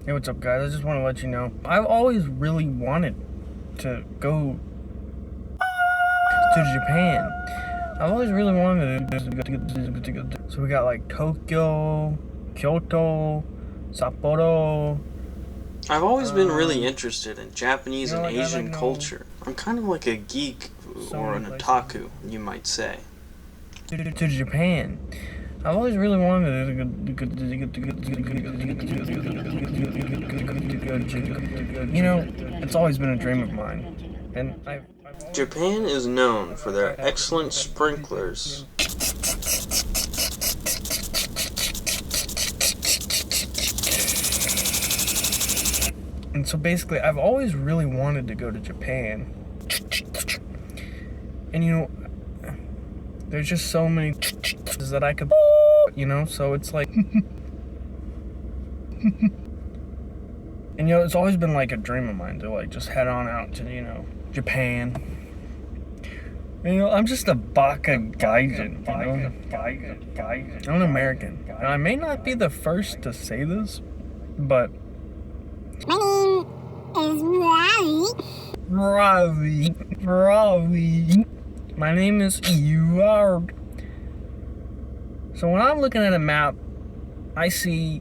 Hey, what's up, guys? I just want to let you know I've always really wanted to go to Japan. I've always really wanted to go. So we got like Tokyo, Kyoto, Sapporo. I've always been really interested in Japanese and like, Asian culture. I'm kind of like a geek or an otaku, you might say. To Japan. I've always really wanted to go. You know, it's always been a dream of mine, and Japan is known for their excellent sprinklers. And so basically, I've always really wanted to go to Japan. And you know, there's just so many that I could, so it's like, and it's always been like a dream of mine to like just head on out to, Japan. And, I'm just a baka gaijin, I'm an American. And I may not be the first to say this, but my name is Ravi. My name is Eward. So when I'm looking at a map, I see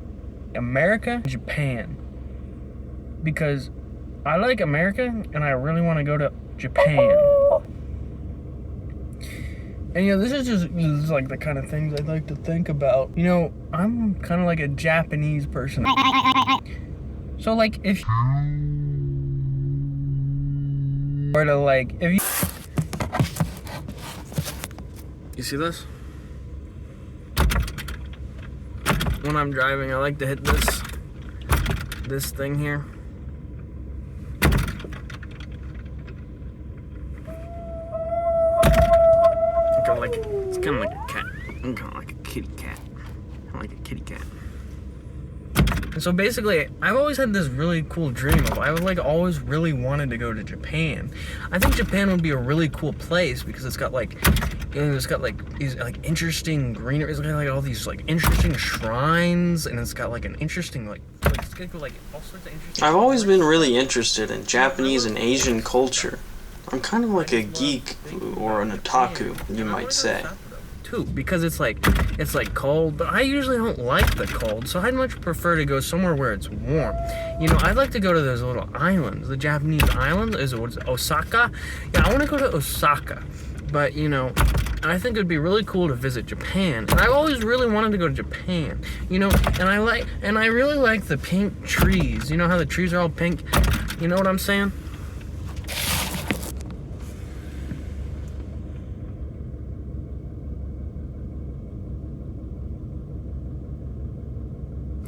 America and Japan. Because I like America and I really want to go to Japan. And this is like the kind of things I'd like to think about. I'm kind of like a Japanese person. So like if you see this? When I'm driving, I like to hit this thing here. It's kind of like a cat. I'm kind of like a kitty cat. I like a kitty cat. And so basically, I've always had this really cool dream of always really wanted to go to Japan. I think Japan would be a really cool place because it's got these like interesting greenery. It's got like all these like interesting shrines, and it's got like an interesting it's got like all sorts of interesting. I've always been really interested in Japanese and Asian culture. I'm kind of like a geek or an otaku, you might say. Too, because it's like cold, but I usually don't like the cold, so I'd much prefer to go somewhere where it's warm. I'd like to go to those little islands. The Japanese island is Osaka. Yeah, I want to go to Osaka, but I think it'd be really cool to visit Japan. And I've always really wanted to go to Japan. And I really like the pink trees. You know how the trees are all pink? You know what I'm saying?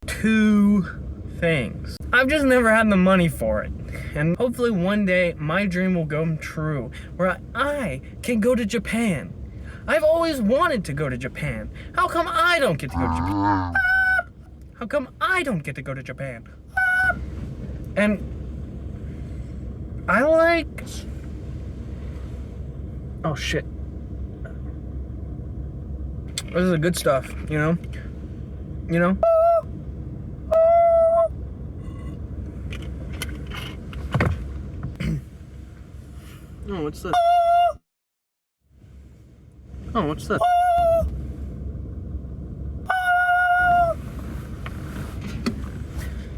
Two things. I've just never had the money for it. And hopefully one day my dream will come true where I can go to Japan. I've always wanted to go to Japan. How come I don't get to go to Japan? How come I don't get to go to Japan? And I like... Oh shit. This is the good stuff, Oh, what's this? Oh, what's this?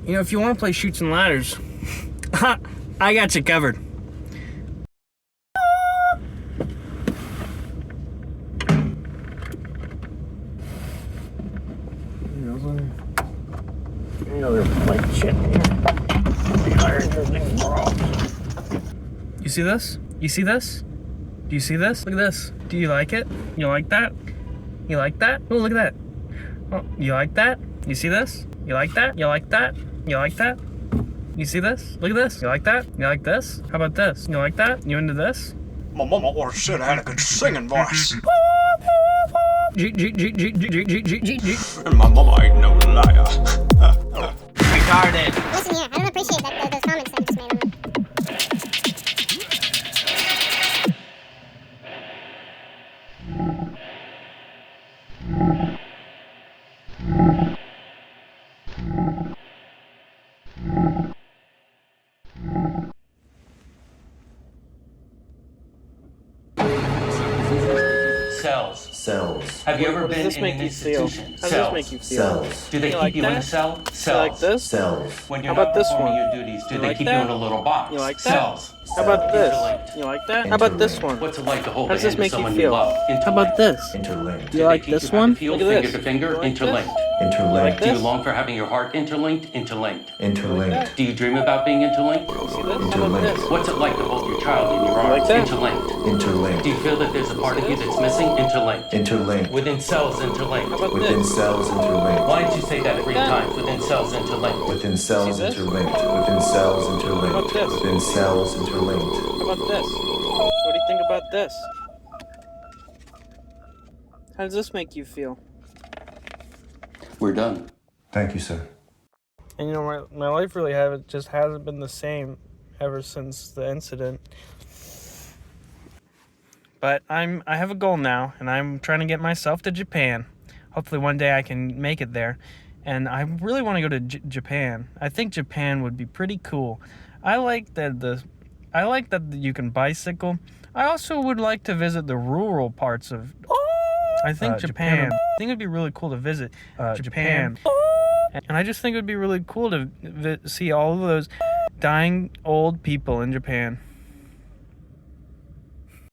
If you want to play Chutes and Ladders, I got you covered. You see this? You see this? Do you see this? Look at this. Do you like it? You like that? You like that? Oh, look at that. Oh, you like that? You see this? You like that? You like that? You like that? You see this? Look at this. You like that? You like this? How about this? You like that? You into this? My mama always said I had a good singing voice. And my mama ain't no liar. Retarded. Listen here, I don't appreciate those comments that you just made on them. Have you ever What does been this in make an you feel? institution? How does this make you feel? Cells. Do they You keep like you in a that? cell? You Cells. like this? Cells. When you're How about not this performing one? your duties, do You they like keep that? you in a little box? You like that? Cells. How about this? Interlinked. You like that? How about this one? What's it like to hold How the does this hand of make you someone feel? love? How about this? Interlinked. Do you like this one? Feel Look at finger this. to finger, You like interlinked. this? Interlinked. Do you This? long for having your heart interlinked? Interlinked. Interlinked. Do you dream about being interlinked? See this? How about Interlinked. this? What's it like to hold your child in your like arms? that? Interlinked. Interlinked. Do you feel that there's a part of you that's missing? Interlinked. Interlinked. Within cells, interlinked. How about Within this? cells interlinked. Why don't you say that 3 that? times? Within cells, interlinked. Within cells See this? interlinked. Within cells How interlinked. about this? Within cells interlinked. How about this? What do you think about this? How does this make you feel? We're done. Thank you, sir. And you know, my life really hasn't been the same ever since the incident. But I have a goal now, and I'm trying to get myself to Japan. Hopefully one day I can make it there. And I really want to go to Japan. I think Japan would be pretty cool. I like that you can bicycle. I also would like to visit the rural parts of I think Japan. I think it'd be really cool to visit Japan. And I just think it would be really cool to see all of those dying old people in Japan.